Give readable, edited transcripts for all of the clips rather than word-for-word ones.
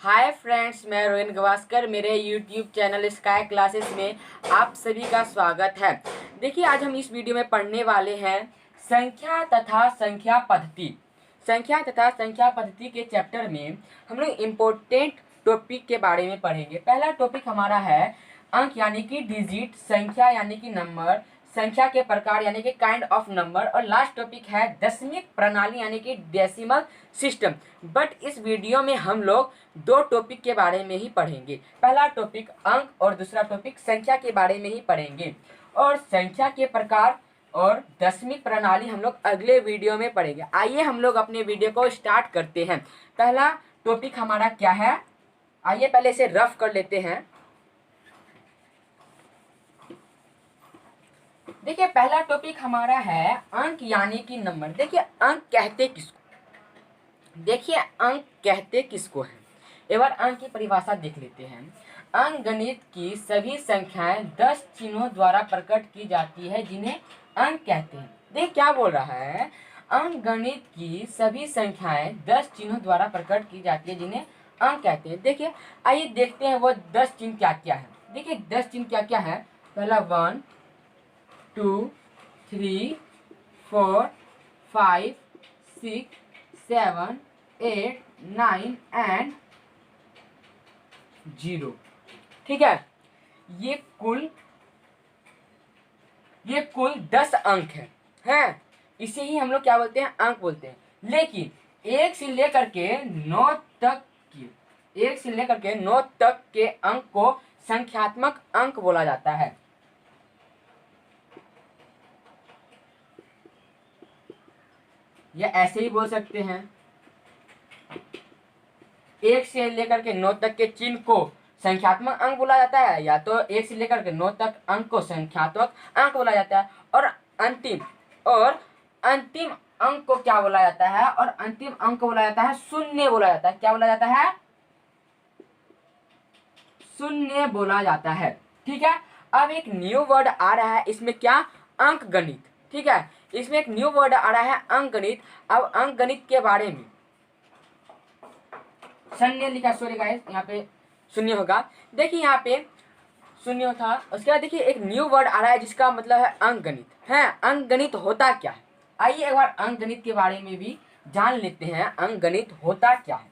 Hi friends, मैं रोहन गवास्कर। मेरे YouTube channel sky classes में आप सभी का स्वागत है। देखिए, आज हम इस वीडियो में पढ़ने वाले हैं संख्या तथा संख्या पद्धति। संख्या तथा संख्या पद्धति के चैप्टर में हम लोग इम्पोर्टेंट टॉपिक के बारे में पढ़ेंगे। पहला टॉपिक हमारा है अंक यानी कि डिजिट, संख्या यानी कि नंबर, संख्या के प्रकार यानी कि काइंड ऑफ नंबर, और लास्ट टॉपिक है दशमिक प्रणाली यानी कि डेसिमल सिस्टम। बट इस वीडियो में हम लोग दो टॉपिक के बारे में ही पढ़ेंगे। पहला टॉपिक अंक और दूसरा टॉपिक संख्या के बारे में ही पढ़ेंगे, और संख्या के प्रकार और दशमिक प्रणाली हम लोग अगले वीडियो में पढ़ेंगे। आइए हम लोग अपने वीडियो को स्टार्ट करते हैं। पहला टॉपिक हमारा क्या है, आइए पहले इसे रफ कर लेते हैं। देखिए, पहला टॉपिक हमारा है अंक यानी कि नंबर। देखिए, अंक कहते किसको है, एक बार अंक की परिभाषा देख लेते हैं। अंक गणित की सभी संख्याएं 10 चिन्हों द्वारा प्रकट की जाती है, जिन्हें अंक कहते हैं। देख क्या बोल रहा है, अंक गणित की सभी संख्याएं 10 चिन्हों द्वारा प्रकट की जाती है, जिन्हें अंक कहते हैं। देखिए, आइए देखते हैं वो 10 चिन्ह क्या क्या है। देखिए, 10 चिन्ह क्या क्या है। पहला 1 2 3 4 5 6 7 8 9 एंड 0। ठीक है, ये कुल 10 अंक हैं। इसे ही हम लोग क्या बोलते हैं, अंक बोलते हैं। लेकिन 1 से लेकर के 9 तक के अंक को संख्यात्मक अंक बोला जाता है। या ऐसे ही बोल सकते हैं, 1 से लेकर के 9 तक के चिन्ह को संख्यात्मक अंक बोला जाता है, या तो 1 से लेकर के 9 तक अंक को संख्यात्मक अंक बोला जाता है। और अंतिम अंक को क्या बोला जाता है, और अंतिम अंक को बोला जाता है शून्य बोला जाता है। क्या बोला जाता है, शून्य बोला जाता है। ठीक है, अब एक न्यू वर्ड आ रहा है इसमें, क्या, अंक गणित। ठीक है, इसमें एक न्यू वर्ड आ रहा है अंक गणित। अब अंक गणित के बारे में शून्य लिखा, सॉरी गाइस, यहाँ पे शून्य होगा। देखिए, यहाँ पे शून्य था, उसके बाद देखिए एक न्यू वर्ड आ रहा है जिसका मतलब है अंक गणित है। अंक गणित होता क्या है, आइए एक बार अंक गणित के बारे में भी जान लेते हैं। अंक गणित होता क्या है।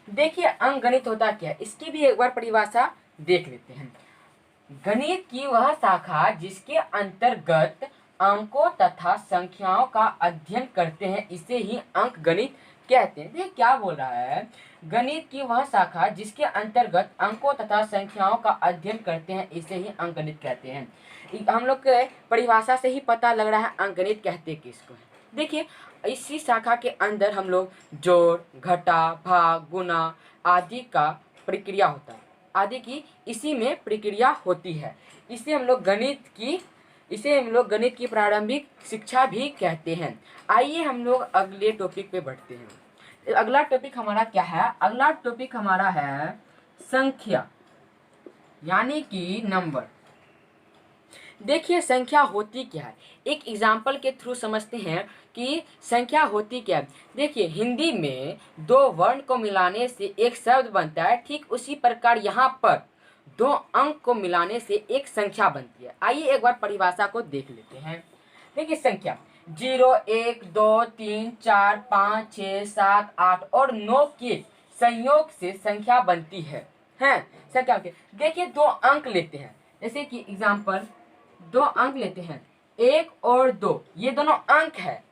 देखिए, अंक गणित होता क्या है, इसकी भी एक बार परिभाषा देख लेते हैं। गणित की वह शाखा जिसके अंतर्गत अंकों तथा संख्याओं का अध्ययन करते हैं, इसे ही अंक गणित कहते हैं। ये क्या बोल रहा है, गणित की वह शाखा जिसके अंतर्गत अंकों तथा संख्याओं का अध्ययन करते हैं, इसे ही अंक गणित कहते हैं। हम लोग के परिभाषा से ही पता लग रहा है अंक गणित कहते किसको है। देखिए, इसी शाखा के अंदर हम लोग जोड़, घटा, भाग, गुना आदि का प्रक्रिया होता है, आदि की इसी में प्रक्रिया होती है। इसे हम लोग गणित की प्रारंभिक शिक्षा भी कहते हैं। आइए हम लोग अगले टॉपिक पे बढ़ते हैं। अगला टॉपिक हमारा क्या है, अगला टॉपिक हमारा है संख्या यानी कि नंबर। देखिए, संख्या होती क्या है, एक एग्जाम्पल के थ्रू समझते हैं कि संख्या होती क्या है। देखिए, हिंदी में 2 वर्ण को मिलाने से एक शब्द बनता है, ठीक उसी प्रकार यहाँ पर 2 अंक को मिलाने से एक संख्या बनती है। आइए एक बार परिभाषा को देख लेते हैं। देखिए, संख्या 0 1 2 3 4 5 6 7 8 और 9 के संयोग से संख्या बनती है। संख्या के देखिए 2 अंक लेते हैं, जैसे कि एग्जाम्पल 2 अंक लेते हैं, 1 और 2, ये दोनों अंक है।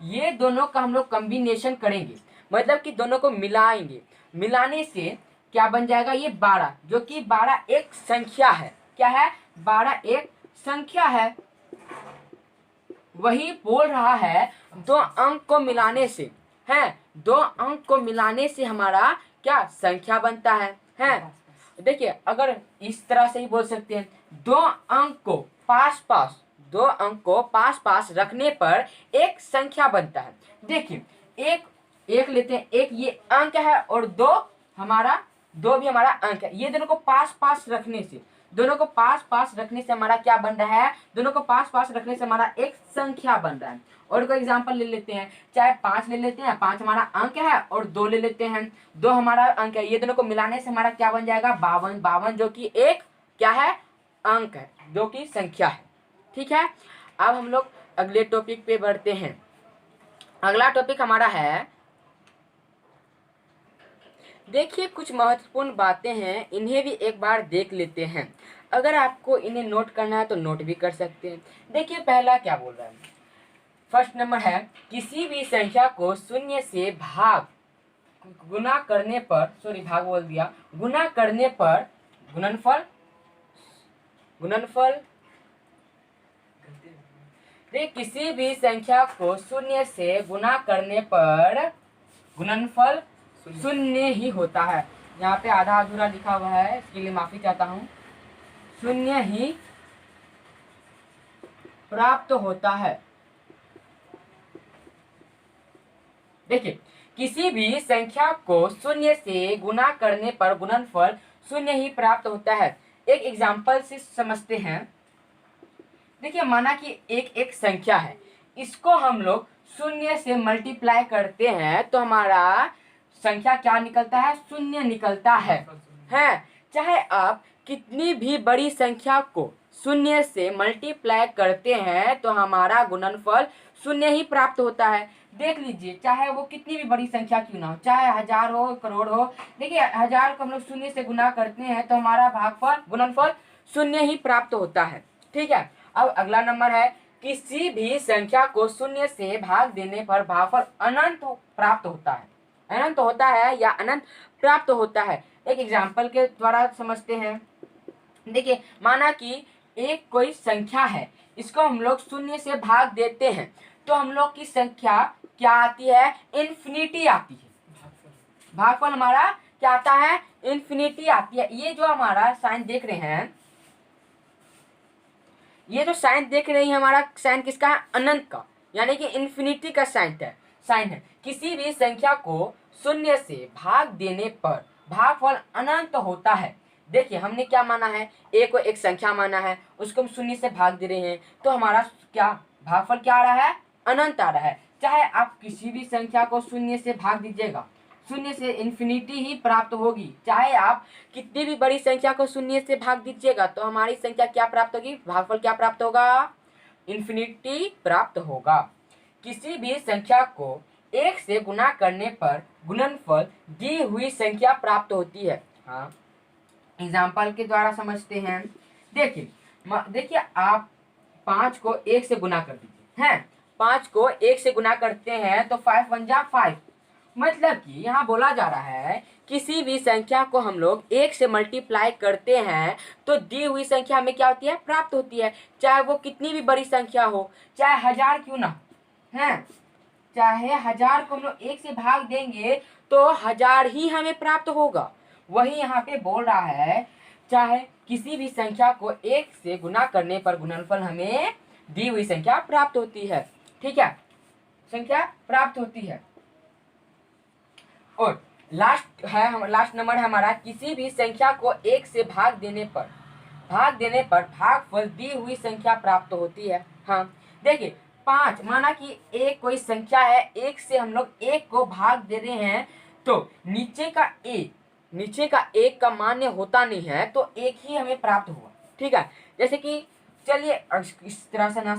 ये दोनों का हम लोग कॉम्बिनेशन करेंगे, मतलब कि दोनों को मिलाएंगे। मिलाने से क्या बन जाएगा, ये 12, जो कि 12 एक संख्या है। क्या है, 12 एक संख्या है। वही बोल रहा है 2 अंक को मिलाने से 2 अंक को मिलाने से हमारा क्या संख्या बनता है। देखिए, अगर इस तरह से ही बोल सकते हैं, 2 अंक को पास पास रखने पर एक संख्या बनता है। देखिए, एक लेते हैं, एक ये अंक है और 2 भी हमारा अंक है। ये दोनों को पास पास रखने से दोनों को पास पास रखने से हमारा क्या बन रहा है, दोनों को पास पास रखने से हमारा एक संख्या बन रहा है। और कोई एग्जांपल ले लेते हैं, चाहे 5 ले लेते हैं, 5 हमारा अंक है, और 2 ले लेते हैं, 2 हमारा अंक है, ये दोनों को मिलाने से हमारा क्या बन जाएगा, 52, 52 जो कि एक क्या है, अंक है, जो कि संख्या है। ठीक है, अब हम लोग अगले टॉपिक पे बढ़ते हैं। अगला टॉपिक हमारा है, देखिए कुछ महत्वपूर्ण बातें हैं, इन्हें भी एक बार देख लेते हैं। अगर आपको इन्हें नोट करना है तो नोट भी कर सकते हैं। देखिए पहला क्या बोल रहा है, फर्स्ट नंबर है, किसी भी संख्या को शून्य से गुना करने पर, सॉरी भाग बोल दिया, गुना करने पर गुणनफल किसी भी संख्या को शून्य से गुना करने पर गुणनफल शून्य ही होता है। यहाँ पे आधा अधूरा लिखा हुआ है, इसके लिए माफी चाहता हूँ। शून्य ही प्राप्त होता है। देखिए किसी भी संख्या को शून्य से गुना करने पर गुणनफल शून्य ही प्राप्त होता है। एक एग्जाम्पल से समझते हैं। देखिए माना कि एक संख्या है, इसको हम लोग शून्य से मल्टीप्लाई करते हैं तो हमारा संख्या क्या निकलता है, शून्य निकलता है। चाहे आप कितनी भी बड़ी संख्या को शून्य से मल्टीप्लाई करते हैं तो हमारा गुणनफल शून्य ही प्राप्त होता है। देख लीजिए, चाहे वो कितनी भी बड़ी संख्या क्यों ना हो, चाहे 1000 हो, करोड़ हो, देखिए 1000 को हम लोग शून्य से गुना करते हैं तो हमारा भागफल गुणनफल शून्य ही प्राप्त होता है। ठीक है, अब अगला नंबर है, किसी भी संख्या को शून्य से भाग देने पर भागफल अनंत प्राप्त होता है। अनंत होता है या अनंत प्राप्त होता है। एक एग्जाम्पल के द्वारा समझते हैं। देखिए माना कि एक कोई संख्या है, इसको हम लोग शून्य से भाग देते हैं तो हम लोग की संख्या क्या आती है, इन्फिनिटी आती है। भागफल हमारा क्या आता है, इन्फिनिटी आती है। ये जो हमारा साइन देख रहे हैं, ये जो साइन देख रहे हैं, हमारा साइन किसका है, अनंत का, यानी कि इन्फिनिटी का साइन है। किसी भी संख्या को शून्य से भाग देने पर भागफल अनंत होता है। देखिए हमने क्या माना है, ए को एक संख्या माना है, उसको हम शून्य से भाग दे रहे हैं तो हमारा क्या भागफल क्या आ रहा है, अनंत आ रहा है। चाहे आप किसी भी संख्या को शून्य से भाग दीजिएगा, शून्य से इन्फिनिटी ही प्राप्त होगी। चाहे आप कितनी भी बड़ी संख्या को शून्य से भाग दीजिएगा तो हमारी संख्या क्या प्राप्त होगी, भागफल क्या प्राप्त होगा, इन्फिनिटी प्राप्त होगा। किसी भी संख्या को 1 से गुना करने पर गुणनफल दी हुई संख्या प्राप्त होती है। हाँ, एग्जाम्पल के द्वारा समझते हैं। देखिए आप 5 को 1 से गुना कर दीजिए, 5 को 1 से गुना करते हैं तो 5 1 जा 5। मतलब कि यहाँ बोला जा रहा है किसी भी संख्या को हम लोग 1 से मल्टीप्लाई करते हैं तो दी हुई संख्या हमें क्या होती है, प्राप्त होती है। चाहे वो कितनी भी बड़ी संख्या हो, चाहे 1000 क्यों ना है, चाहे 1000 को हम लोग 1 से भाग देंगे तो 1000 ही हमें प्राप्त होगा। वही यहाँ पे बोल रहा है, चाहे किसी भी संख्या को 1 से गुना करने पर गुणनफल हमें दी हुई संख्या प्राप्त होती है। ठीक है, संख्या प्राप्त होती है। और लास्ट नंबर है हमारा, किसी भी संख्या को 1 से भाग देने पर भागफल दी हुई संख्या प्राप्त होती है। हाँ देखिए 5 माना कि एक कोई संख्या है, 1 से हम लोग 1 को भाग दे रहे हैं तो नीचे का 1 का मान्य होता नहीं है तो 1 ही हमें प्राप्त हुआ। ठीक है, जैसे कि चलिए इस तरह से ना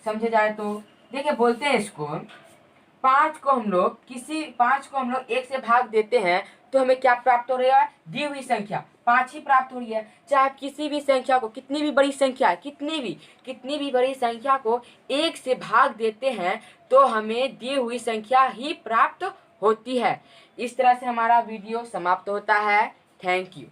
समझे जाए तो देखिए बोलते हैं इसको, 5 को हम लोग 1 से भाग देते हैं तो हमें क्या प्राप्त हो रहा है, दी हुई संख्या 5 ही प्राप्त हो रही है। चाहे किसी भी संख्या को, कितनी भी बड़ी संख्या, कितनी भी बड़ी संख्या को 1 से भाग देते हैं तो हमें दी हुई संख्या ही प्राप्त होती है। इस तरह से हमारा वीडियो समाप्त होता है। Thank you.